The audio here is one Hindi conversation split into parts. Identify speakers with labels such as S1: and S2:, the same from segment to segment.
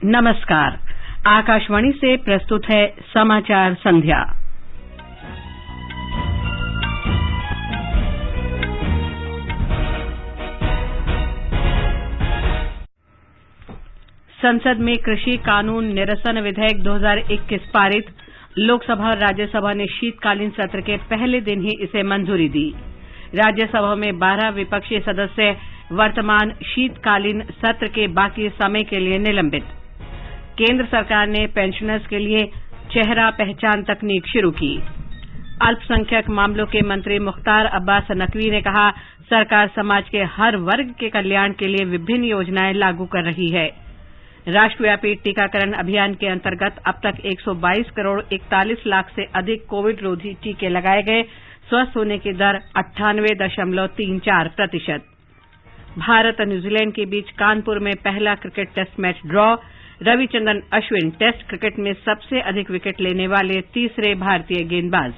S1: नमस्कार। आकाशवाणी से प्रस्तुत है समाचार संध्या। संसद में कृषि कानून निरसन विधेयक 2021 पारित। लोकसभा और राज्यसभा ने शीतकालीन सत्र के पहले दिन ही इसे मंजूरी दी। राज्यसभा में 12 विपक्षी सदस्य वर्तमान शीतकालीन सत्र के बाकी समय के लिए निलंबित। केंद्र सरकार ने पेंशनर्स के लिए चेहरा पहचान तकनीक शुरू की। अल्पसंख्यक मामलों के मंत्री मुख्तार अब्बास नकवी ने कहा, सरकार समाज के हर वर्ग के कल्याण के लिए विभिन्न योजनाएं लागू कर रही है। राष्ट्रव्यापी टीकाकरण अभियान के अंतर्गत अब तक 122 करोड़ 41 लाख से अधिक कोविड रोधी टीके लगाए गए। स्वस्थ होने की दर 98.34%। भारत और न्यूजीलैंड के बीच कानपुर में पहला cricket test match draw. Ravichandran Ashwin test cricket में सबसे अधिक विकेट लेने वाले तीसरे भारतीय गेंदबाज।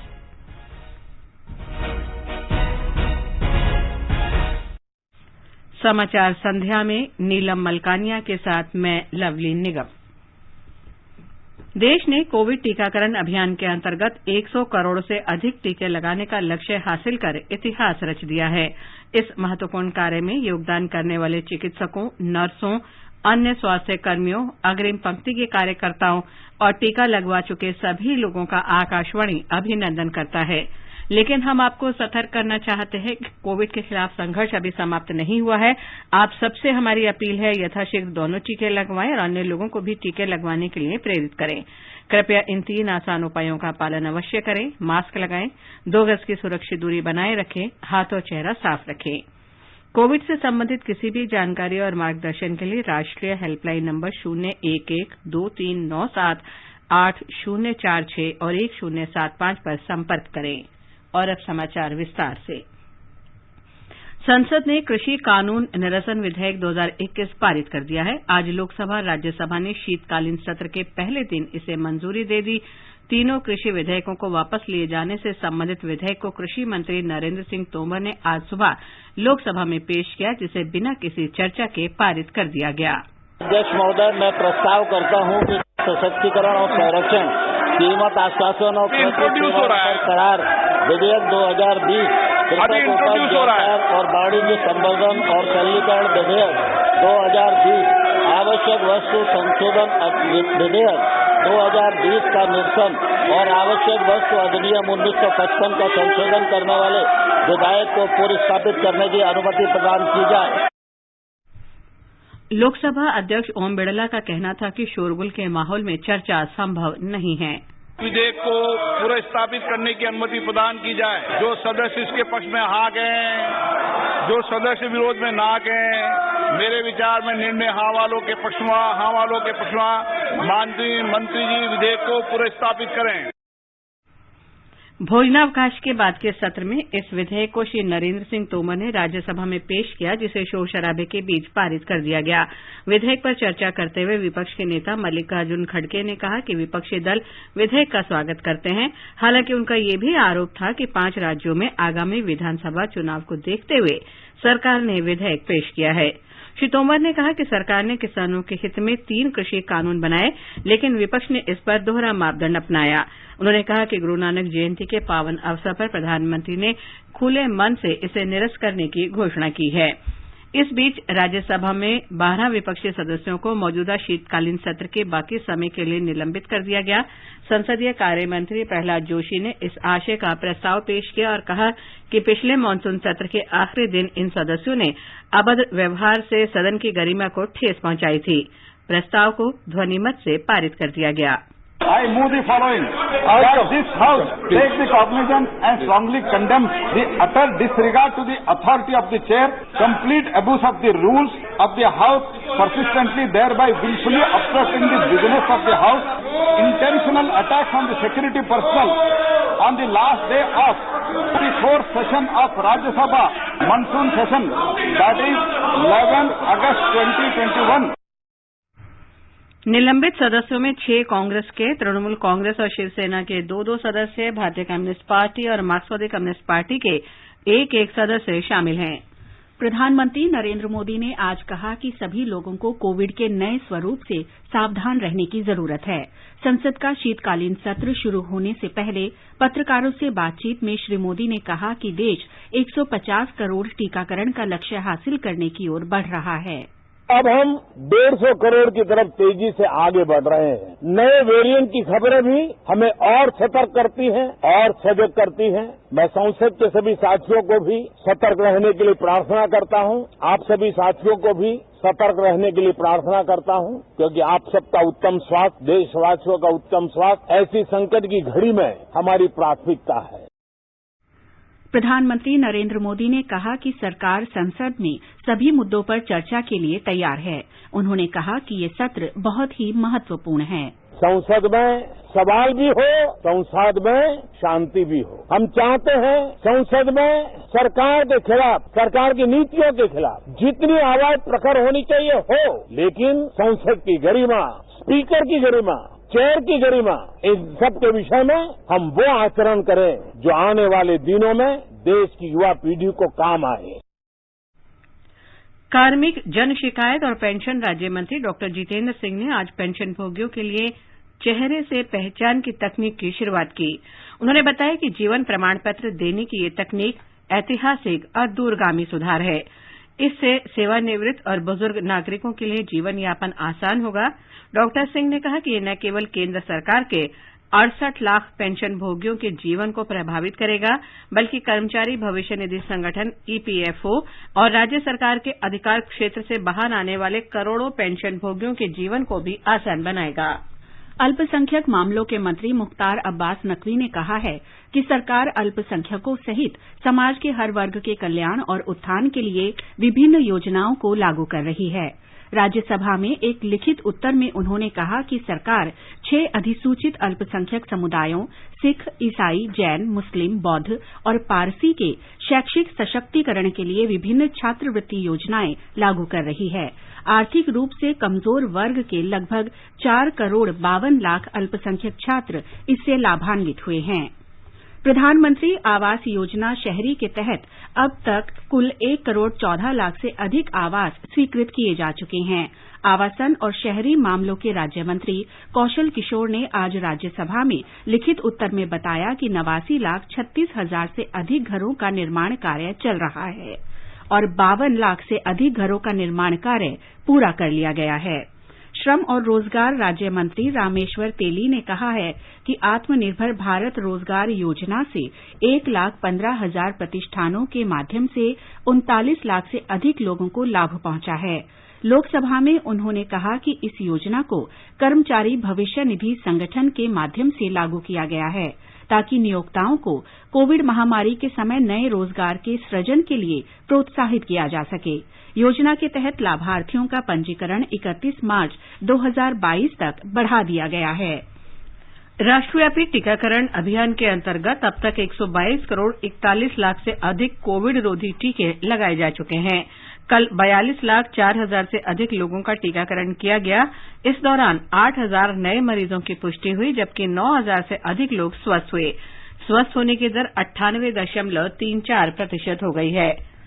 S1: समाचार संध्या में नीलम मलकानिया के साथ मैं लवली निगम। देश ने कोविड टीकाकरण अभियान के अंतर्गत 100 करोड़ से अधिक टीके लगाने का लक्ष्य हासिल कर इतिहास रच दिया है। इस महत्वपूर्ण कार्य में योगदान करने वाले चिकित्सकों, नर्सों, अन्य स्वास्थ्य कर्मियों, अग्रिम पंक्ति के कार्यकर्ताओं और टीका लगवा चुके सभी लोगों का आकाशवाणी अभिनंदन करता है। लेकिन हम आपको सतर्क करना चाहते हैं कि कोविड के खिलाफ संघर्ष अभी समाप्त नहीं हुआ है। आप सबसे हमारी अपील है, यथाशीघ्र दोनों टीके लगवाएं और अन्य लोगों को भी टीके लगवाने के लिए प्रेरित करें। कृपया इन 3 आसान उपायों का पालन अवश्य करें। मास्क लगाएं, 2 गज की सुरक्षित दूरी बनाए रखें, हाथ और चेहरा साफ रखें। कोविड से संबंधित किसी भी जानकारी और मार्गदर्शन के लिए राष्ट्रीय हेल्पलाइन नंबर 011-2397-8046 और 1075 पर संपर्क करें। और अब समाचार विस्तार से। संसद ने कृषि कानून निरसन विधेयक 2021 पारित कर दिया है। आज लोकसभा और राज्यसभा ने शीतकालीन सत्र के पहले दिन इसे मंजूरी दे दी। तीनों कृषि विधेयकों को वापस लिए जाने से संबंधित विधेयक को कृषि मंत्री नरेंद्र सिंह तोमर ने आज सुबह लोकसभा में पेश किया, जिसे बिना किसी चर्चा के पारित कर दिया गया।
S2: अध्यक्ष महोदय, मैं प्रस्ताव करता हूं कि सशक्तिकरण और संरक्षण, कीमत आश्वासन और करार विधेयक 2020, और वाणिज्य संवर्धन और सरलीकरण विधेयक 2020, आवश्यक वस्तु संशोधन विधेयक 2020 का निरसन और आवश्यक वस्तु अधिनियम 1955 का संशोधन करने वाले विधेयक को पुरस्कृत करने की अनुमति प्रदान की जाए।
S1: लोकसभा अध्यक्ष ओम बिड़ला का कहना था कि शोरगुल के माहौल में चर्चा संभव नहीं है।
S3: विधेयक को पुरस्कृत करने की अनुमति प्रदान की जाए। जो सदस्य इसके पक्ष में हाँ गए, जो सदस्य विरोध में ना गए, मेरे विचार में निर्णय हाँ वालों के पक्ष में, मंत्री जी विधेयक को पुरस्कृत करें।
S1: भोजनावकाश के बाद के सत्र में इस विधेयक को श्री नरेंद्र सिंह तोमर ने राज्यसभा में पेश किया, जिसे शोर शराबे के बीच पारित कर दिया गया। विधेयक पर चर्चा करते हुए विपक्ष के नेता मल्लिकार्जुन खड़गे ने कहा कि विपक्षी दल विधेयक का स्वागत करते हैं। हालांकि उनका ये भी आरोप था कि 5 राज्यों में आगामी विधानसभा चुनाव को देखते हुए सरकार ने विधेयक पेश किया है। श्री तोमर ने कहा कि सरकार ने किसानों के हित में 3 कृषि कानून बनाए, लेकिन विपक्ष ने इस पर दोहरा मापदंड अपनाया। उन्होंने कहा कि गुरु नानक जयंती के पावन अवसर पर प्रधानमंत्री ने खुले मन से इसे निरस्त करने की घोषणा की है। इस बीच राज्यसभा में 12 विपक्षी सदस्यों को मौजूदा शीतकालीन सत्र के बाकी समय के लिए निलंबित कर दिया गया। संसदीय कार्य मंत्री प्रहलाद जोशी ने इस आशय का प्रस्ताव पेश किया और कहा कि पिछले मानसून सत्र के आखिरी दिन इन सदस्यों ने अभद्र व्यवहार से सदन की गरिमा को ठेस पहुंचाई थी। प्रस्ताव को ध्वनिमत से पारित कर दिया गया।
S4: I move the following, that this House take the cognizance and strongly condemn the utter disregard to the authority of the Chair, complete abuse of the rules of the House, persistently thereby willfully obstructing the business of the House, intentional attacks on the security personnel on the last day of the 4th session of Rajya Sabha monsoon session, that is 11 August 2021.
S1: निलंबित सदस्यों में 6 कांग्रेस के, तृणमूल कांग्रेस और शिवसेना के 2-2 सदस्य, भारतीय कम्युनिस्ट पार्टी और मार्क्सवादी कम्युनिस्ट पार्टी के 1-1 सदस्य शामिल हैं।
S5: प्रधानमंत्री नरेंद्र मोदी ने आज कहा कि सभी लोगों को कोविड के नए स्वरूप से सावधान रहने की जरूरत है। संसद का शीतकालीन सत्र शुरू होने से पहले पत्रकारों से बातचीत में श्री मोदी ने कहा कि देश 150 करोड़ टीकाकरण का लक्ष्य हासिल करने की ओर बढ़ रहा है।
S6: अब हम 150 करोड़ की तरफ तेजी से आगे बढ़ रहे हैं। नए वेरिएंट की खबरें भी हमें और सतर्क करती हैं और सजग करती हैं। मैं संसद के सभी साथियों को भी सतर्क रहने के लिए प्रार्थना करता हूं। आप सभी साथियों को भी सतर्क रहने के लिए प्रार्थना करता हूं, क्योंकि आप सबका उत्तम स्वास्थ्य, देशवासियों का उत्तम स्वास्थ्य ऐसी संकट की घड़ी में हमारी प्राथमिकता है।
S5: प्रधानमंत्री नरेंद्र मोदी ने कहा कि सरकार संसद में सभी मुद्दों पर चर्चा के लिए तैयार है। उन्होंने कहा कि ये सत्र बहुत ही महत्वपूर्ण है।
S6: संसद में सवाल भी हो, संसद में शांति भी हो। हम चाहते हैं संसद में सरकार के खिलाफ, सरकार की नीतियों के खिलाफ जितनी आवाज प्रखर होनी चाहिए हो, लेकिन संसद की गरिमा, स्पीकर की गरिमा, चेयर की गरिमा, इन सब के विषय में हम वो आचरण करें जो आने वाले दिनों में देश की युवा पीढ़ी को काम आए।
S1: कार्मिक, जन शिकायत और पेंशन राज्य मंत्री डॉक्टर जितेंद्र सिंह ने आज पेंशनभोगियों के लिए चेहरे से पहचान की तकनीक की शुरुआत की। उन्होंने बताया कि जीवन प्रमाण पत्र देने की ये तकनीक ऐतिहासिक और दूरगामी सुधार है। इससे सेवानिवृत्त और बुजुर्ग नागरिकों के लिए जीवन यापन आसान होगा। डॉक्टर सिंह ने कहा कि ये न केवल केंद्र सरकार के 68 लाख पेंशनभोगियों के जीवन को प्रभावित करेगा, बल्कि कर्मचारी भविष्य निधि संगठन ईपीएफओ और राज्य सरकार के अधिकार क्षेत्र से बाहर आने वाले करोड़ों पेंशनभोगियों के जीवन को भी आसान बनाएगा।
S5: अल्पसंख्यक मामलों के मंत्री मुख्तार अब्बास नकवी ने कहा है कि सरकार अल्पसंख्यकों सहित समाज के हर वर्ग के कल्याण और उत्थान के लिए विभिन्न योजनाओं को लागू कर रही है। राज्यसभा में एक लिखित उत्तर में उन्होंने कहा कि सरकार 6 अधिसूचित अल्पसंख्यक समुदायों सिख, ईसाई, जैन, मुस्लिम, बौद्ध और पारसी के शैक्षिक सशक्तिकरण के लिए विभिन्न छात्रवृत्ति योजनाएं लागू कर रही है। आर्थिक रूप से कमजोर वर्ग के लगभग 4 करोड़ 52 लाख अल्पसंख्यक छात्र इससे लाभान्वित हुए हैं। प्रधानमंत्री आवास योजना शहरी के तहत अब तक कुल 1 करोड़ 14 लाख से अधिक आवास स्वीकृत किए जा चुके हैं। आवासन और शहरी मामलों के राज्य मंत्री कौशल किशोर ने आज राज्यसभा में लिखित उत्तर में बताया कि 89,36,000 से अधिक घरों का निर्माण कार्य चल रहा है और 52 लाख से अधिक घरों का निर्माण कार्य पूरा कर लिया गया है। श्रम और रोजगार राज्य मंत्री रामेश्वर तेली ने कहा है कि आत्मनिर्भर भारत रोजगार योजना से 1,15,000 प्रतिष्ठानों के माध्यम से 39 लाख से अधिक लोगों को लाभ पहुंचा है। लोकसभा में उन्होंने कहा कि इस योजना को कर्मचारी भविष्य निधि संगठन के माध्यम से लागू किया गया है ताकि नियोक्ताओं को कोविड महामारी के समय नए रोजगार के सृजन के लिए प्रोत्साहित किया जा सके। योजना के तहत लाभार्थियों का पंजीकरण 31 मार्च 2022 तक बढ़ा दिया गया है।
S1: राष्ट्रव्यापी टीकाकरण अभियान के अंतर्गत अब तक 122 करोड़ 41 लाख से अधिक कोविड रोधी टीके लगाए जा चुके हैं। कल 42 लाख 4 हजार से अधिक लोगों का टीकाकरण किया गया। इस दौरान 8,000 नए मरीजों की पुष्टि हुई, जबकि 9,000 से अधिक लोग स्वस्थ हुए। स्वस्थ होने की दर 98.34% हो गई है।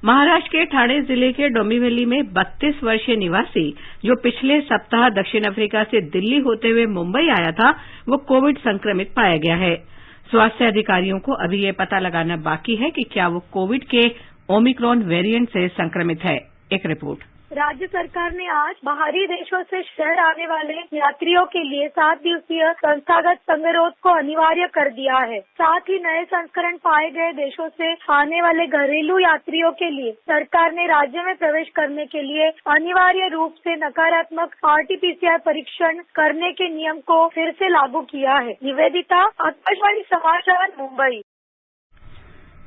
S1: महाराष्ट्र के ठाणे जिले के डोंबिवली में 32 वर्षीय निवासी जो पिछले सप्ताह दक्षिण अफ्रीका से दिल्ली होते हुए मुंबई आया था, वो कोविड संक्रमित पाया गया है। स्वास्थ्य अधिकारियों को अभी ये पता लगाना बाकी है कि क्या वो कोविड के ओमिक्रॉन वेरिएंट से संक्रमित है। एक रिपोर्ट।
S7: राज्य सरकार ने आज बाहरी देशों से शहर आने वाले यात्रियों के लिए 7 दिवसीय संस्थागत संगरोध को अनिवार्य कर दिया है। साथ ही नए संस्करण पाए गए देशों से आने वाले घरेलू यात्रियों के लिए सरकार ने राज्य में प्रवेश करने के लिए अनिवार्य रूप से नकारात्मक RT-PCR परीक्षण करने के नियम को फिर से लागू किया है। निवेदिता, आकाशवाणी समाचार, मुंबई।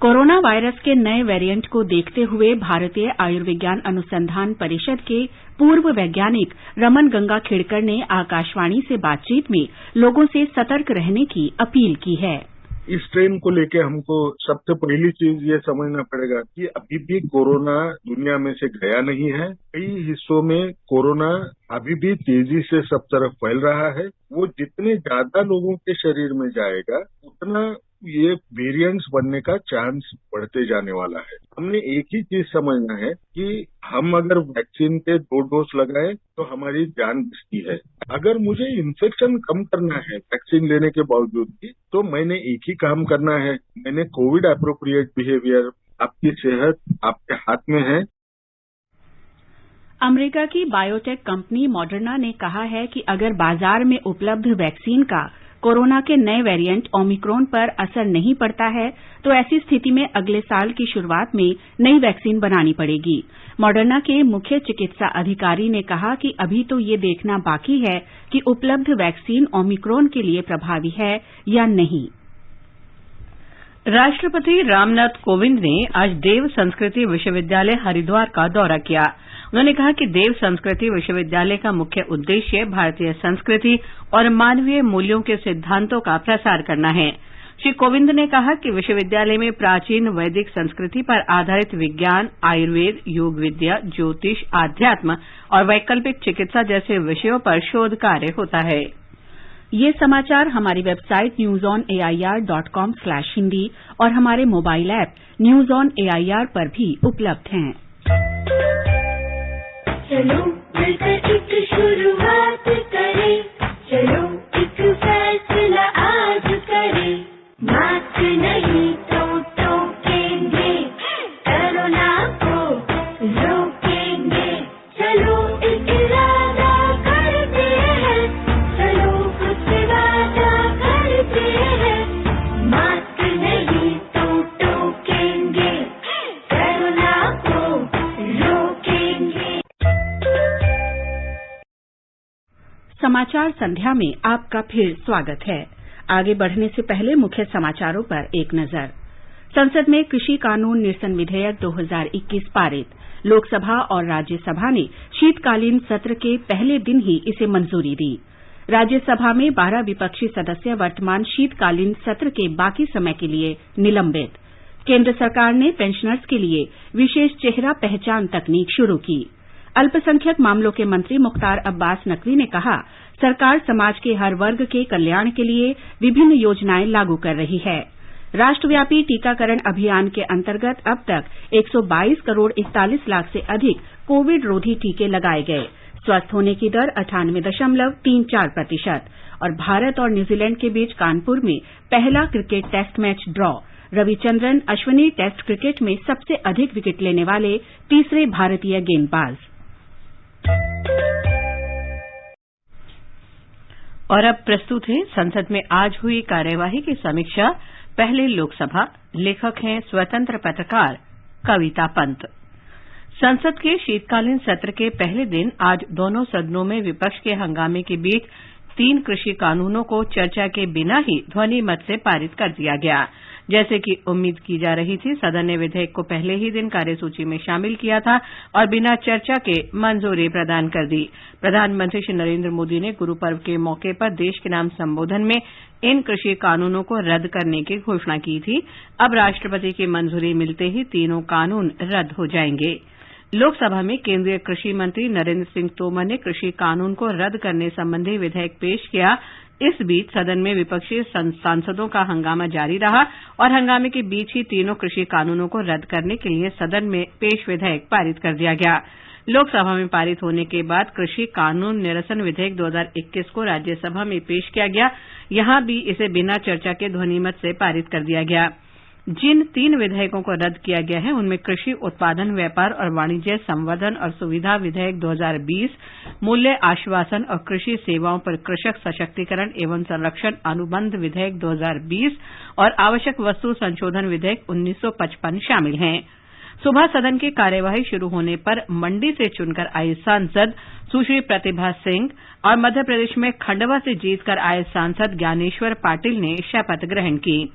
S5: कोरोना वायरस के नए वेरिएंट को देखते हुए भारतीय आयुर्विज्ञान अनुसंधान परिषद के पूर्व वैज्ञानिक रमन गंगा खेड़कर ने आकाशवाणी से बातचीत में लोगों से सतर्क रहने की अपील की है।
S8: इस स्ट्रेन को लेके हमको सबसे पहली चीज ये समझना पड़ेगा कि अभी भी कोरोना दुनिया में से गया नहीं है। कई हिस्सों में कोरोना अभी भी तेजी से सब तरफ फैल रहा है। वो जितने ज्यादा लोगों के शरीर में जाएगा उतना ये वेरिएंट्स बनने का चांस बढ़ते जाने वाला है। हमने एक ही चीज समझना है कि हम अगर वैक्सीन के 2 डोज लगाए तो हमारी जान बचती है। अगर मुझे इन्फेक्शन कम करना है वैक्सीन लेने के बावजूद भी, तो मैंने एक ही काम करना है, मैंने कोविड एप्रोप्रिएट बिहेवियर, आपकी सेहत आपके हाथ में है।
S5: अमेरिका की बायोटेक कंपनी मॉडर्ना ने कहा है कि अगर बाजार में उपलब्ध वैक्सीन का कोरोना के नए वेरिएंट ओमिक्रॉन पर असर नहीं पड़ता है तो ऐसी स्थिति में अगले साल की शुरुआत में नई वैक्सीन बनानी पड़ेगी। मॉडर्ना के मुख्य चिकित्सा अधिकारी ने कहा कि अभी तो ये देखना बाकी है कि उपलब्ध वैक्सीन ओमिक्रॉन के लिए प्रभावी है या नहीं।
S1: राष्ट्रपति रामनाथ कोविंद ने आज देव संस्कृति विश्वविद्यालय हरिद्वार का दौरा किया। उन्होंने कहा कि देव संस्कृति विश्वविद्यालय का मुख्य उद्देश्य भारतीय संस्कृति और मानवीय मूल्यों के सिद्धांतों का प्रसार करना है। श्री कोविंद ने कहा कि विश्वविद्यालय में प्राचीन वैदिक संस्कृति पर आधारित विज्ञान, आयुर्वेद, योग विद्या, ज्योतिष, आध्यात्म और वैकल्पिक चिकित्सा जैसे विषयों पर शोध कार्य होता है।
S5: ये समाचार हमारी वेबसाइट newsonair.com/hindi और हमारे mobile app news on AIR पर भी उपलब्ध हैं।
S9: चलो मिलकर एक शुरुआत करें, चलो एक फैसला आज करें, मास्क नहीं तो टोकेंगे, कोरोना को रोकेंगे, चलो एक इरादा करते हैं, चलो कुछ वादा करते हैं, मास्क नहीं तो टोकेंगे, कोरोना को रोकेंगे।
S5: समाचार संध्या में आपका फिर स्वागत है। आगे बढ़ने से पहले मुख्य समाचारों पर एक नजर। संसद में कृषि कानून निरसन विधेयक 2021 पारित। लोकसभा और राज्यसभा ने शीतकालीन सत्र के पहले दिन ही इसे मंजूरी दी। राज्यसभा में 12 विपक्षी सदस्य वर्तमान शीतकालीन सत्र के बाकी समय के लिए निलंबित। केंद्र सरकार ने पेंशनर्स के लिए विशेष चेहरा पहचान तकनीक शुरू की। अल्पसंख्यक मामलों के मंत्री मुख्तार अब्बास नकवी ने कहा, सरकार समाज के हर वर्ग के कल्याण के लिए विभिन्न योजनाएं लागू कर रही है। राष्ट्रव्यापी टीकाकरण अभियान के अंतर्गत अब तक 122 करोड़ 41 लाख से अधिक कोविड रोधी टीके लगाए गए। स्वस्थ होने की दर 98.34% और भारत और न्यूजीलैंड के बीच कानपुर में पहला cricket test match draw. Ravichandran Ashwin test cricket में सबसे अधिक विकेट लेने वाले तीसरे भारतीय गेंदबाज।
S1: और अब प्रस्तुत है संसद में आज हुई कार्यवाही की समीक्षा। पहले लोकसभा। लेखक हैं स्वतंत्र पत्रकार कविता पंत। संसद के शीतकालीन सत्र के पहले दिन आज दोनों सदनों में विपक्ष के हंगामे के बीच 3 कृषि कानूनों को चर्चा के बिना ही ध्वनि मत से पारित कर दिया गया। जैसे कि उम्मीद की जा रही थी, सदन ने विधेयक को पहले ही दिन कार्यसूची में शामिल किया था और बिना चर्चा के मंजूरी प्रदान कर दी। प्रधानमंत्री श्री नरेंद्र मोदी ने गुरु पर्व के मौके पर देश के नाम संबोधन में इन कृषि कानूनों को रद्द करने की घोषणा की थी। अब राष्ट्रपति की मंजूरी मिलते ही तीनों कानून रद्द हो जाएंगे। लोकसभा में केंद्रीय कृषि मंत्री नरेंद्र सिंह तोमर ने कृषि कानून को रद्द करने संबंधी विधेयक पेश किया। इस बीच सदन में विपक्षी सांसदों का हंगामा जारी रहा और हंगामे के बीच ही तीनों कृषि कानूनों को रद्द करने के लिए सदन में पेश विधेयक पारित कर दिया गया। लोकसभा में पारित होने के बाद कृषि कानून निरसन विधेयक 2021 को राज्यसभा में पेश किया गया। यहां भी इसे बिना चर्चा के ध्वनिमत से पारित कर दिया गया। जिन 3 विधेयकों को रद्द किया गया है उनमें कृषि उत्पादन, व्यापार और वाणिज्य संवर्धन और सुविधा विधेयक 2020, मूल्य आश्वासन और कृषि सेवाओं पर कृषक सशक्तिकरण एवं संरक्षण अनुबंध विधेयक 2020 और आवश्यक वस्तु संशोधन विधेयक 1955 शामिल हैं। सुबह सदन की कार्यवाही शुरू होने पर मंडी से चुनकर आए सांसद सुश्री प्रतिभा सिंह और मध्य प्रदेश में खंडवा से जीतकर आए सांसद ज्ञानेश्वर पाटिल ने शपथ ग्रहण की।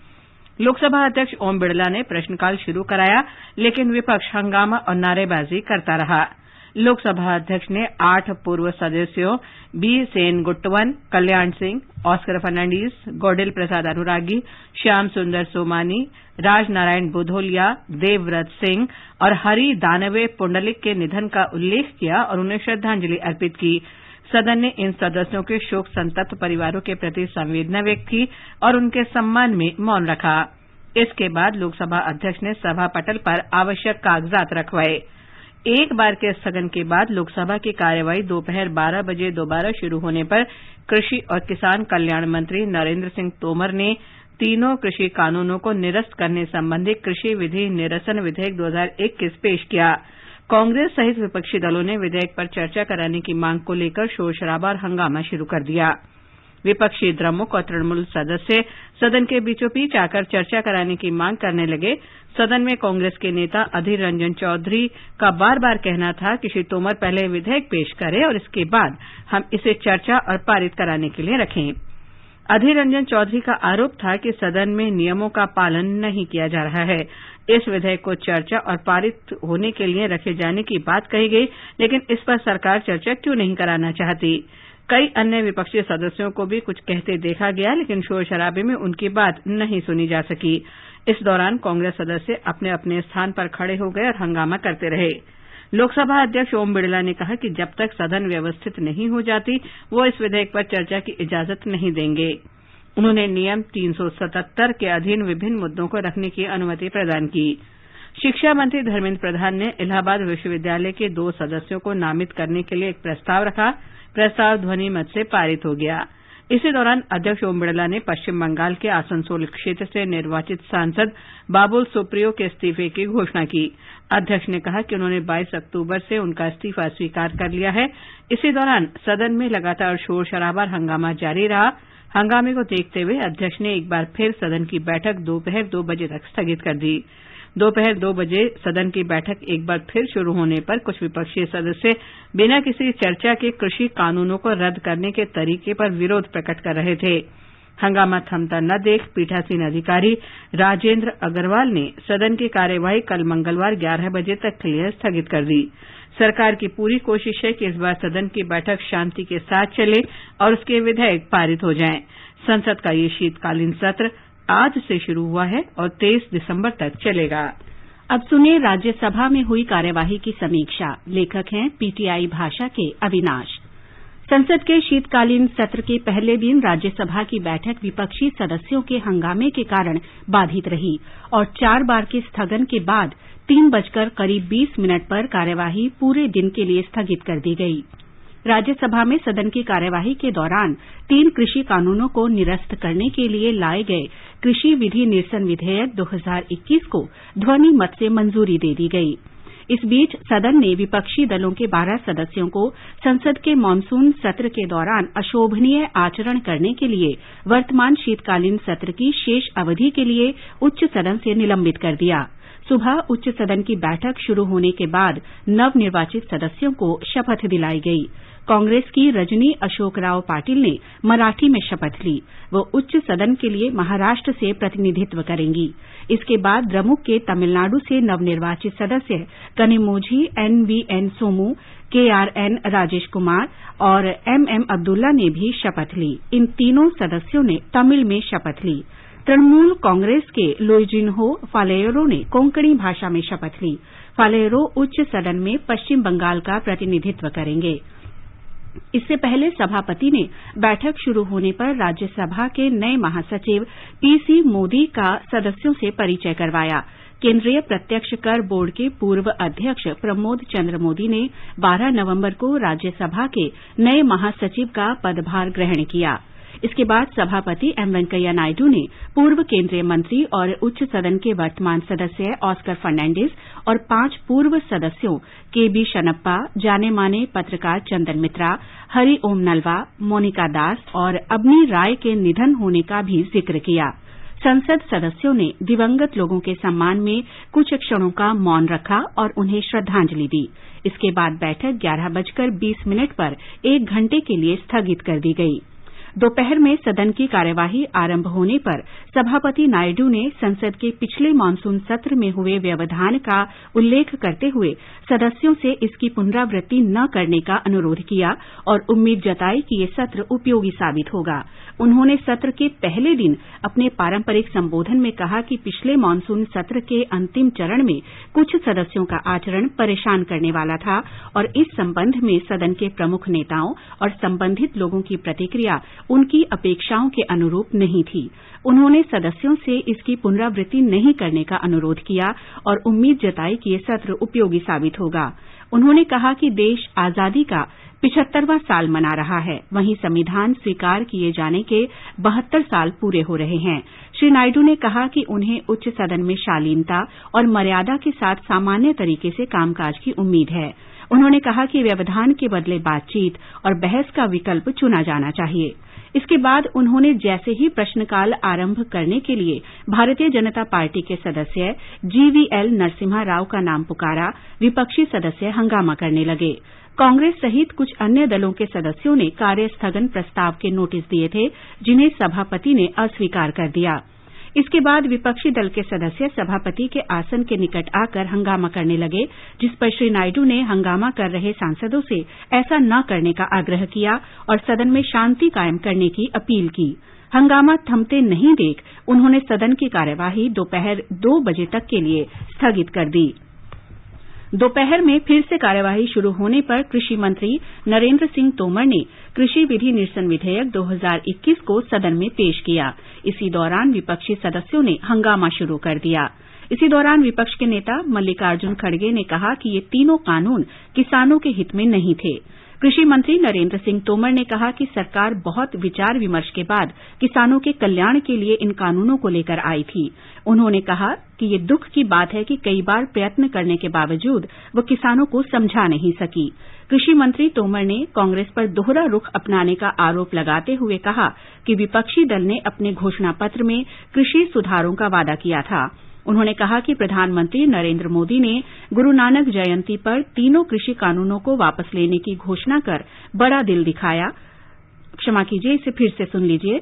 S1: लोकसभा अध्यक्ष ओम बिड़ला ने प्रश्नकाल शुरू कराया, लेकिन विपक्ष हंगामा और नारेबाजी करता रहा। लोकसभा अध्यक्ष ने 8 पूर्व सदस्यों बी सेन गुट्टवन, कल्याण सिंह, ऑस्कर फर्नांडीज, गोडिल प्रसाद अनुरागी, श्याम सुंदर सोमानी, राजनारायण बुधोलिया, देवव्रत सिंह और हरि दानवे पुंडलिक के निधन का उल्लेख किया और उन्हें श्रद्धांजलि अर्पित की। सदन ने इन सदस्यों के शोक संतप्त परिवारों के प्रति संवेदना व्यक्त की और उनके सम्मान में मौन रखा। इसके बाद लोकसभा अध्यक्ष ने सभा पटल पर आवश्यक कागजात रखवाए। एक बार के स्थगन के बाद लोकसभा की कार्यवाही दोपहर 12 बजे दोबारा शुरू होने पर कृषि और किसान कल्याण मंत्री नरेंद्र सिंह तोमर ने तीनों कृषि कानूनों को निरस्त करने संबंधी कृषि विधि निरसन विधेयक 2021 पेश किया। कांग्रेस सहित विपक्षी दलों ने विधेयक पर चर्चा कराने की मांग को लेकर शोर शराबा और हंगामा शुरू कर दिया। विपक्षी द्रमुक और तृणमूल सदस्य सदन के बीचों बीच आकर चर्चा कराने की मांग करने लगे। सदन में कांग्रेस के नेता अधीर रंजन चौधरी का बार बार कहना था कि श्री तोमर पहले विधेयक पेश करें और इसके बाद हम इसे चर्चा और पारित कराने के लिए रखें। अधीर रंजन चौधरी का आरोप था कि सदन में नियमों का पालन नहीं किया जा रहा है। इस विधेयक को चर्चा और पारित होने के लिए रखे जाने की बात कही गई, लेकिन इस पर सरकार चर्चा क्यों नहीं कराना चाहती। कई अन्य विपक्षी सदस्यों को भी कुछ कहते देखा गया, लेकिन शोर शराबे में उनकी बात नहीं सुनी जा सकी। इस दौरान कांग्रेस सदस्य अपने अपने स्थान पर खड़े हो गए और हंगामा करते रहे। लोकसभा अध्यक्ष ओम बिड़ला ने कहा कि जब तक सदन व्यवस्थित नहीं हो जाती वो इस विधेयक पर चर्चा की इजाजत नहीं देंगे। उन्होंने नियम 377 के अधीन विभिन्न मुद्दों को रखने की अनुमति प्रदान की। शिक्षा मंत्री धर्मेंद्र प्रधान ने इलाहाबाद विश्वविद्यालय के 2 सदस्यों को नामित करने के लिए एक प्रस्ताव रखा। प्रस्ताव ध्वनि मत से पारित हो गया। इसी दौरान अध्यक्ष ओम बिड़ला ने पश्चिम बंगाल के आसनसोल क्षेत्र से निर्वाचित सांसद बाबुल सुप्रियो के इस्तीफे की घोषणा की। अध्यक्ष ने कहा कि उन्होंने 22 अक्टूबर से उनका इस्तीफा स्वीकार कर लिया है। इसी दौरान सदन में लगातार शोर शराबा और हंगामा जारी रहा। हंगामे को देखते हुए अध्यक्ष ने एक बार फिर सदन की बैठक दोपहर 2 बजे तक स्थगित कर दी। दोपहर 2 बजे सदन की बैठक एक बार फिर शुरू होने पर कुछ विपक्षी सदस्य बिना किसी चर्चा के कृषि कानूनों को रद्द करने के तरीके पर विरोध प्रकट कर रहे थे। हंगामा थमता न देख पीठासीन अधिकारी राजेंद्र अग्रवाल ने सदन की कार्यवाही कल मंगलवार 11 बजे तक के लिए स्थगित कर दी। सरकार की पूरी कोशिश है कि इस बार सदन की बैठक शांति के साथ चले और उसके विधेयक पारित हो जाएं। संसद का ये शीतकालीन सत्र आज से शुरू हुआ है और 23 दिसंबर तक चलेगा।
S5: अब सुनिए राज्यसभा में हुई कार्यवाही की समीक्षा। लेखक हैं पीटीआई भाषा के अविनाश। संसद के शीतकालीन सत्र के पहले दिन राज्यसभा की बैठक विपक्षी सदस्यों के हंगामे के कारण बाधित रही और 4 बार के स्थगन के बाद 3:20 पर कार्यवाही पूरे दिन के लिए स्थगित कर दी गई। राज्यसभा में सदन की कार्यवाही के दौरान 3 कृषि कानूनों को निरस्त करने के लिए लाए गए कृषि विधि निरसन विधेयक 2021 को ध्वनि मत से मंजूरी दे दी गई। इस बीच सदन ने विपक्षी दलों के 12 सदस्यों को संसद के मानसून सत्र के दौरान अशोभनीय आचरण करने के लिए वर्तमान शीतकालीन सत्र की शेष अवधि के लिए उच्च सदन से निलंबित कर दिया। सुबह उच्च सदन की बैठक शुरू होने के बाद नवनिर्वाचित सदस्यों को शपथ दिलाई गई। कांग्रेस की रजनी अशोक राव पाटिल ने मराठी में शपथ ली। वो उच्च सदन के लिए महाराष्ट्र से प्रतिनिधित्व करेंगी। इसके बाद द्रमुक के तमिलनाडु से नवनिर्वाचित सदस्य कनिमोझी NVN सोमू, KRN राजेश कुमार और MM अब्दुल्ला ने भी शपथ ली। इन तीनों सदस्यों ने तमिल में शपथ ली। तृणमूल कांग्रेस के लोइजिन्हो फालेरो ने कोंकणी भाषा में शपथ ली। फालेरो उच्च सदन में पश्चिम बंगाल का प्रतिनिधित्व करेंगे। इससे पहले सभापति ने बैठक शुरू होने पर राज्यसभा के नए महासचिव PC मोदी का सदस्यों से परिचय करवाया। केंद्रीय प्रत्यक्ष कर बोर्ड के पूर्व अध्यक्ष प्रमोद चंद्र मोदी ने 12 नवंबर को राज्यसभा के नए महासचिव का पदभार ग्रहण किया। इसके बाद सभापति M वेंकैया नायडू ने पूर्व केंद्रीय मंत्री और उच्च सदन के वर्तमान सदस्य ऑस्कर फर्नांडिस और 5 पूर्व सदस्यों KB शनप्पा, जाने माने पत्रकार चंदन मित्रा, हरि ओम नलवा, मोनिका दास और अबनी राय के निधन होने का भी जिक्र किया। संसद सदस्यों ने दिवंगत लोगों के सम्मान में कुछ क्षणों का मौन रखा और उन्हें श्रद्धांजलि दी। इसके बाद बैठक 11:20 पर 1 घंटे के लिए स्थगित कर दी गई। दोपहर में सदन की कार्यवाही आरंभ होने पर सभापति नायडू ने संसद के पिछले मानसून सत्र में हुए व्यवधान का उल्लेख करते हुए सदस्यों से इसकी पुनरावृत्ति न करने का अनुरोध किया और उम्मीद जताई कि ये सत्र उपयोगी साबित होगा। उन्होंने सत्र के पहले दिन अपने पारंपरिक संबोधन में कहा कि पिछले मानसून सत्र के अंतिम चरण में कुछ सदस्यों का आचरण परेशान करने वाला था और इस संबंध में सदन के प्रमुख नेताओं और संबंधित लोगों की प्रतिक्रिया उनकी अपेक्षाओं के अनुरूप नहीं थी। उन्होंने सदस्यों से इसकी पुनरावृत्ति नहीं करने का अनुरोध किया और उम्मीद जताई कि ये सत्र उपयोगी साबित होगा। उन्होंने कहा कि देश आजादी का 75वां साल मना रहा है, वहीं संविधान स्वीकार किए जाने के 72 साल पूरे हो रहे हैं। श्री नायडू ने कहा कि उन्हें उच्च सदन में शालीनता और मर्यादा के साथ सामान्य तरीके से कामकाज की उम्मीद है। उन्होंने कहा कि व्यवधान के बदले बातचीत और बहस का विकल्प चुना जाना चाहिए। इसके बाद उन्होंने जैसे ही प्रश्नकाल आरंभ करने के लिए भारतीय जनता पार्टी के सदस्य जीवीएल नरसिम्हा राव का नाम पुकारा, विपक्षी सदस्य हंगामा करने लगे। कांग्रेस सहित कुछ अन्य दलों के सदस्यों ने कार्य स्थगन प्रस्ताव के नोटिस दिए थे, जिन्हें सभापति ने अस्वीकार कर दिया। इसके बाद विपक्षी दल के सदस्य सभापति के आसन के निकट आकर हंगामा करने लगे, जिस पर श्री नायडू ने हंगामा कर रहे सांसदों से ऐसा न करने का आग्रह किया और सदन में शांति कायम करने की अपील की। हंगामा थमते नहीं देख उन्होंने सदन की कार्यवाही दोपहर 2 बजे तक के लिए स्थगित कर दी। दोपहर में फिर से कार्यवाही शुरू होने पर कृषि मंत्री नरेंद्र सिंह तोमर ने कृषि विधि निरसन विधेयक 2021 को सदन में पेश किया। इसी दौरान विपक्षी सदस्यों ने हंगामा शुरू कर दिया। इसी दौरान विपक्ष के नेता मल्लिकार्जुन खड़गे ने कहा कि ये तीनों कानून किसानों के हित में नहीं थे। कृषि मंत्री नरेंद्र सिंह तोमर ने कहा कि सरकार बहुत विचार विमर्श के बाद किसानों के कल्याण के लिए इन कानूनों को लेकर आई थी। उन्होंने कहा कि ये दुख की बात है कि कई बार प्रयत्न करने के बावजूद वो किसानों को समझा नहीं सकी। कृषि मंत्री तोमर ने कांग्रेस पर दोहरा रुख अपनाने का आरोप लगाते हुए कहा कि विपक्षी दल ने अपने घोषणा पत्र में कृषि सुधारों का वादा किया था। उन्होंने कहा कि प्रधानमंत्री नरेंद्र मोदी ने गुरु नानक जयंती पर तीनों कृषि कानूनों को वापस लेने की घोषणा कर बड़ा दिल दिखाया। क्षमा कीजिए, इसे फिर से सुन लीजिए।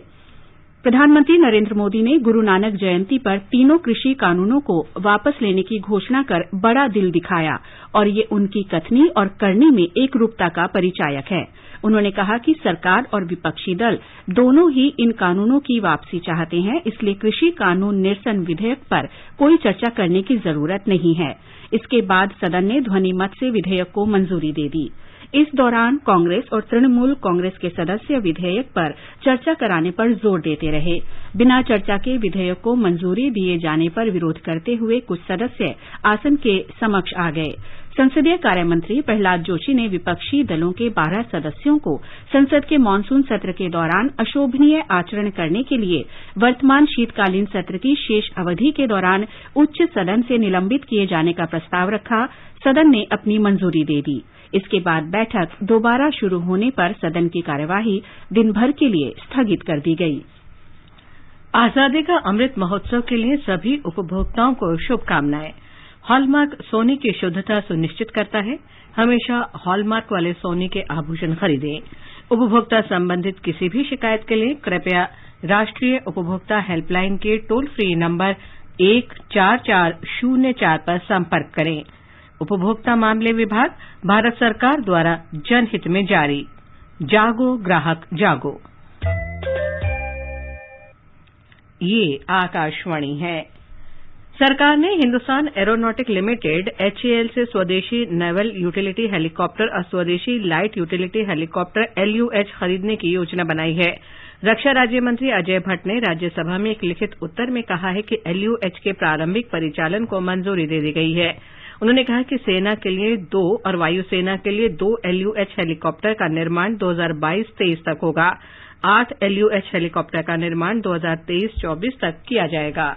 S5: प्रधानमंत्री नरेंद्र मोदी ने गुरु नानक जयंती पर तीनों कृषि कानूनों को वापस लेने की घोषणा कर बड़ा दिल दिखाया और ये उनकी कथनी और करनी में एकरूपता का परिचायक है। उन्होंने कहा कि सरकार और विपक्षी दल दोनों ही इन कानूनों की वापसी चाहते हैं, इसलिए कृषि कानून निरसन विधेयक पर कोई चर्चा करने की जरूरत नहीं है। इसके बाद सदन ने ध्वनिमत से विधेयक को मंजूरी दे दी। इस दौरान कांग्रेस और तृणमूल कांग्रेस के सदस्य विधेयक पर चर्चा कराने पर जोर देते रहे। बिना चर्चा के विधेयक को मंजूरी दिए जाने पर विरोध करते हुए कुछ सदस्य आसन के समक्ष आ गए। संसदीय कार्य मंत्री प्रहलाद जोशी ने विपक्षी दलों के 12 सदस्यों को संसद के मानसून सत्र के दौरान अशोभनीय आचरण करने के लिए वर्तमान शीतकालीन सत्र की शेष अवधि के दौरान उच्च सदन से निलंबित किए जाने का प्रस्ताव रखा। सदन ने अपनी मंजूरी दे दी। इसके बाद बैठक दोबारा शुरू होने पर सदन की कार्यवाही दिन भर के लिए स्थगित कर दी गई।
S1: आजादी का अमृत महोत्सव के लिए सभी उपभोक्ताओं को शुभकामनाएं। हॉलमार्क सोने की शुद्धता सुनिश्चित करता है। हमेशा हॉलमार्क वाले सोने के आभूषण खरीदें। उपभोक्ता संबंधित किसी भी शिकायत के लिए कृपया राष्ट्रीय उपभोक्ता हेल्पलाइन के टोल फ्री नंबर 14404 पर संपर्क करें। उपभोक्ता मामले विभाग, भारत सरकार द्वारा जनहित में जारी। जागो ग्राहक जागो। ये आकाशवाणी है। सरकार ने हिंदुस्तान एरोनॉटिक लिमिटेड HAL से स्वदेशी नेवल यूटिलिटी हेलीकॉप्टर और स्वदेशी लाइट यूटिलिटी हेलीकॉप्टर LUH खरीदने की योजना बनाई है। रक्षा राज्य मंत्री अजय भट्ट ने राज्यसभा में एक लिखित उत्तर में कहा है कि LUH के प्रारंभिक परिचालन को मंजूरी दे दी गई है। उन्होंने कहा कि सेना के लिए 2 और वायुसेना के लिए 2 LUH हेलीकॉप्टर का निर्माण 2022-23 तक होगा। 8 LUH हेलीकॉप्टर का निर्माण 2023-24 तक किया जाएगा।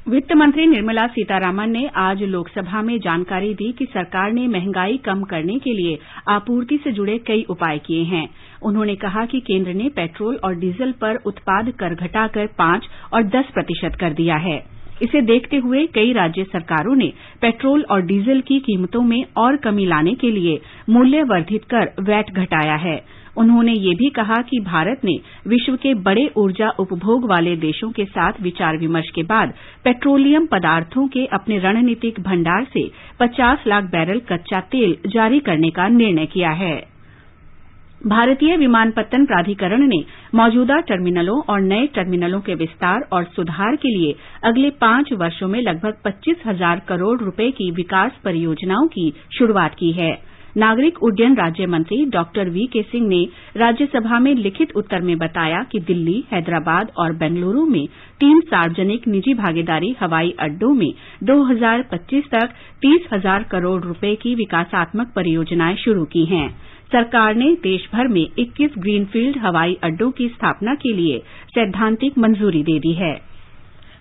S5: वित्त मंत्री निर्मला सीतारामन ने आज लोकसभा में जानकारी दी कि सरकार ने महंगाई कम करने के लिए आपूर्ति से जुड़े कई उपाय किए हैं। उन्होंने कहा कि केंद्र ने पेट्रोल और डीजल पर उत्पाद कर घटाकर 5 और 10% कर दिया है। इसे देखते हुए कई राज्य सरकारों ने पेट्रोल और डीजल की कीमतों में और कमी लाने के लिए मूल्य वर्धित कर वैट घटाया है। उन्होंने ये भी कहा कि भारत ने विश्व के बड़े ऊर्जा उपभोग वाले देशों के साथ विचार विमर्श के बाद पेट्रोलियम पदार्थों के अपने रणनीतिक भंडार से 50 लाख बैरल कच्चा तेल जारी करने का निर्णय किया है। भारतीय विमानपत्तन प्राधिकरण ने मौजूदा टर्मिनलों और नए टर्मिनलों के विस्तार और सुधार के लिए अगले 5 वर्षों में लगभग 25,000 करोड़ रुपए की विकास परियोजनाओं की शुरुआत की है। नागरिक उड्डयन राज्य मंत्री डॉक्टर वीके सिंह ने राज्यसभा में लिखित उत्तर में बताया कि दिल्ली, हैदराबाद और बेंगलुरू में 3 सार्वजनिक निजी भागीदारी हवाई अड्डों में 2025 तक 30,000 करोड़ रुपए की विकासात्मक परियोजनाएं शुरू की हैं। सरकार ने देश भर में 21 ग्रीनफील्ड हवाई अड्डों की स्थापना के लिए सैद्धांतिक मंजूरी दे दी है।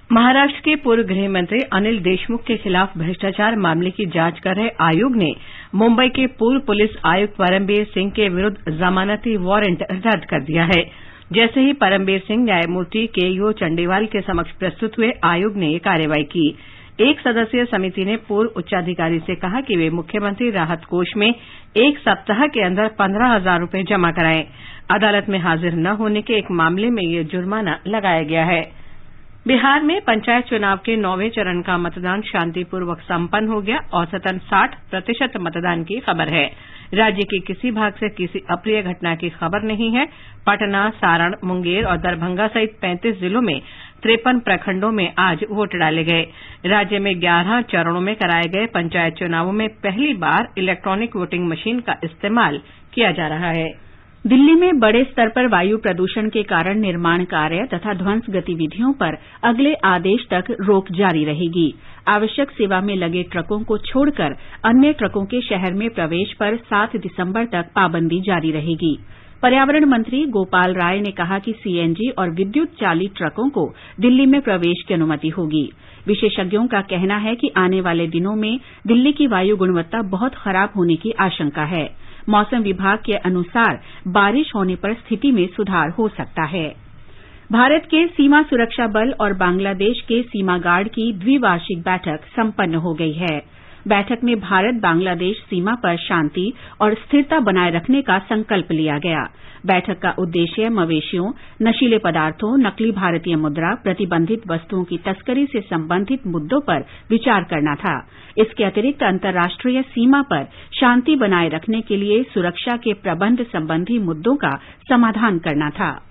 S1: महाराष्ट्र के पूर्व गृह मंत्री अनिल देशमुख के खिलाफ भ्रष्टाचार मामले की जांच कर रहे आयोग ने मुंबई के पूर्व पुलिस आयुक्त परमबीर सिंह के विरुद्ध जमानती वारंट रद्द कर दिया है। जैसे ही परमबीर सिंह न्यायमूर्ति केयू चंडीवाल के समक्ष प्रस्तुत हुए, आयोग ने ये कार्रवाई की। एक सदस्यीय समिति ने पूर्व उच्चाधिकारी से कहा कि वे मुख्यमंत्री राहत कोष में 1 सप्ताह के अंदर 15,000 रुपए जमा कराएं। अदालत में हाजिर न होने के एक मामले में ये जुर्माना लगाया गया है। बिहार में पंचायत चुनाव के 9वें चरण का मतदान शांतिपूर्वक संपन्न हो गया। औसतन 60% मतदान की खबर है। राज्य के किसी भाग से किसी अप्रिय घटना की खबर नहीं है। पटना, सारण, मुंगेर और दरभंगा सहित 35 जिलों में 53 प्रखंडों में आज वोट डाले गए। राज्य में 11 चरणों में कराए गए पंचायत चुनावों में पहली बार इलेक्ट्रॉनिक वोटिंग मशीन का इस्तेमाल किया जा रहा है।
S5: दिल्ली में बड़े स्तर पर वायु प्रदूषण के कारण निर्माण कार्य तथा ध्वंस गतिविधियों पर अगले आदेश तक रोक जारी रहेगी। आवश्यक सेवा में लगे ट्रकों को छोड़कर अन्य ट्रकों के शहर में प्रवेश पर 7 दिसंबर तक पाबंदी जारी रहेगी। पर्यावरण मंत्री गोपाल राय ने कहा कि सीएनजी और विद्युत चालित ट्रकों को दिल्ली में प्रवेश की अनुमति होगी। विशेषज्ञों का कहना है कि आने वाले दिनों में दिल्ली की वायु गुणवत्ता बहुत खराब होने की आशंका है। मौसम विभाग के अनुसार बारिश होने पर स्थिति में सुधार हो सकता है। भारत के सीमा सुरक्षा बल और बांग्लादेश के सीमा गार्ड की द्विवार्षिक बैठक संपन्न हो गई है। बैठक में भारत बांग्लादेश सीमा पर शांति और स्थिरता बनाए रखने का संकल्प लिया गया। बैठक का उद्देश्य मवेशियों, नशीले पदार्थों, नकली भारतीय मुद्रा, प्रतिबंधित वस्तुओं की तस्करी से संबंधित मुद्दों पर विचार करना था। इसके अतिरिक्त अंतर्राष्ट्रीय सीमा पर शांति बनाए रखने के लिए सुरक्षा के प्रबंध संबंधी मुद्दों का समाधान करना था।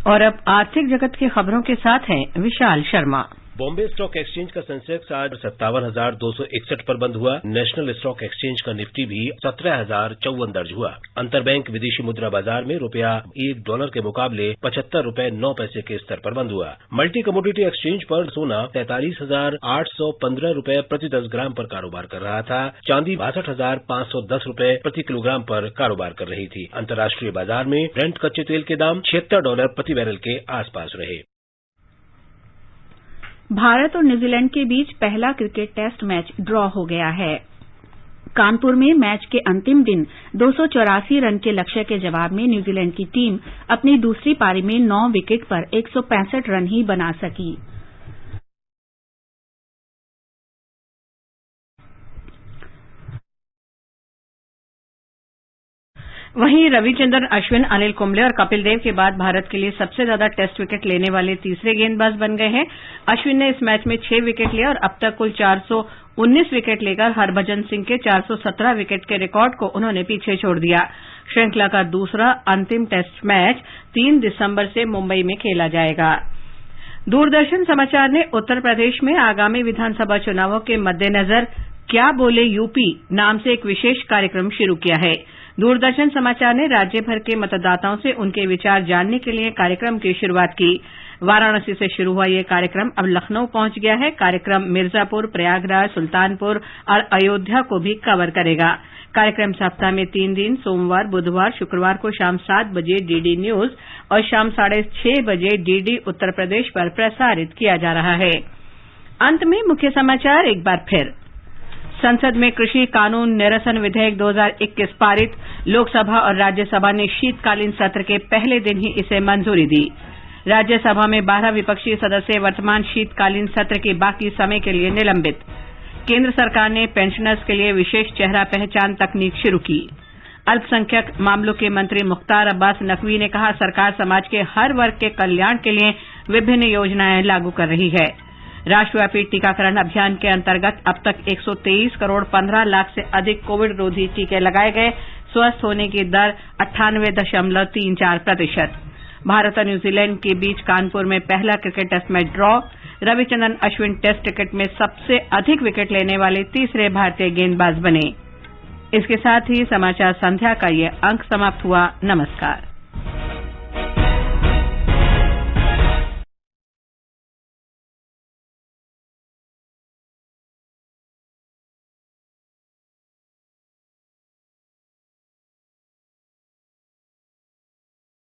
S1: और अब आर्थिक जगत की खबरों के साथ हैं विशाल शर्मा।
S10: बॉम्बे स्टॉक एक्सचेंज का सेंसेक्स आज 57,261 पर बंद हुआ। नेशनल स्टॉक एक्सचेंज का निफ्टी भी 17,054 दर्ज हुआ। अंतरबैंक विदेशी मुद्रा बाजार में रुपया $1 के मुकाबले 75 रुपए 9 पैसे के स्तर पर बंद हुआ। मल्टी कमोडिटी एक्सचेंज पर सोना 43,815 रुपए प्रति 10 ग्राम पर कारोबार कर रहा था। चांदी 62,510 रुपए प्रति किलोग्राम पर कारोबार कर रही थी। अंतर्राष्ट्रीय बाजार में ब्रेंट कच्चे तेल के दाम $76 प्रति बैरल के आसपास रहे।
S5: भारत और न्यूजीलैंड के बीच पहला क्रिकेट टेस्ट मैच ड्रॉ हो गया है। कानपुर में मैच के अंतिम दिन 284 रन के लक्ष्य के जवाब में न्यूजीलैंड की टीम अपनी दूसरी पारी में 9 विकेट पर 165 रन ही बना सकी।
S1: वहीं रविचंद्रन अश्विन, अनिल कुंबले और कपिल देव के बाद भारत के लिए सबसे ज्यादा टेस्ट विकेट लेने वाले तीसरे गेंदबाज बन गए हैं। अश्विन ने इस मैच में 6 विकेट लिए और अब तक कुल 419 विकेट लेकर हरभजन सिंह के 417 विकेट के रिकॉर्ड को उन्होंने पीछे छोड़ दिया। श्रृंखला का दूसरा अंतिम टेस्ट मैच 3 दिसंबर से मुंबई में खेला जाएगा। दूरदर्शन समाचार ने उत्तर प्रदेश में आगामी विधानसभा चुनावों के मद्देनजर क्या बोले यूपी नाम से एक विशेष कार्यक्रम शुरू किया है। दूरदर्शन समाचार ने राज्य भर के मतदाताओं से उनके विचार जानने के लिए कार्यक्रम की शुरुआत की। वाराणसी से शुरू हुआ ये कार्यक्रम अब लखनऊ पहुंच गया है। कार्यक्रम मिर्जापुर, प्रयागराज, सुल्तानपुर और अयोध्या को भी कवर करेगा। कार्यक्रम सप्ताह में 3 दिन सोमवार, बुधवार, शुक्रवार को शाम 7 बजे डीडी न्यूज और शाम 6:30 बजे डीडी उत्तर प्रदेश पर प्रसारित किया जा रहा है। अंत में मुख्य समाचार एक बार फिर। संसद में कृषि कानून निरसन विधेयक 2021 पारित। लोकसभा और राज्यसभा ने शीतकालीन सत्र के पहले दिन ही इसे मंजूरी दी। राज्यसभा में 12 विपक्षी सदस्य वर्तमान शीतकालीन सत्र के बाकी समय के लिए निलंबित। केंद्र सरकार ने पेंशनर्स के लिए विशेष चेहरा पहचान तकनीक शुरू की। अल्पसंख्यक मामलों के मंत्री मुख्तार अब्बास नकवी ने कहा, सरकार समाज के हर वर्ग के कल्याण के लिए विभिन्न योजनाएं लागू कर रही है। राष्ट्रव्यापी टीकाकरण अभियान के अंतर्गत अब तक 123 करोड़ 15 लाख से अधिक कोविड रोधी टीके लगाए गए। स्वस्थ होने की दर 98.34%। भारत और न्यूजीलैंड के बीच कानपुर में पहला cricket test match draw. Ravichandran Ashwin test cricket में सबसे अधिक विकेट लेने वाले तीसरे भारतीय गेंदबाज बने। इसके साथ ही समाचार संध्या का ये अंक समाप्त हुआ। नमस्कार।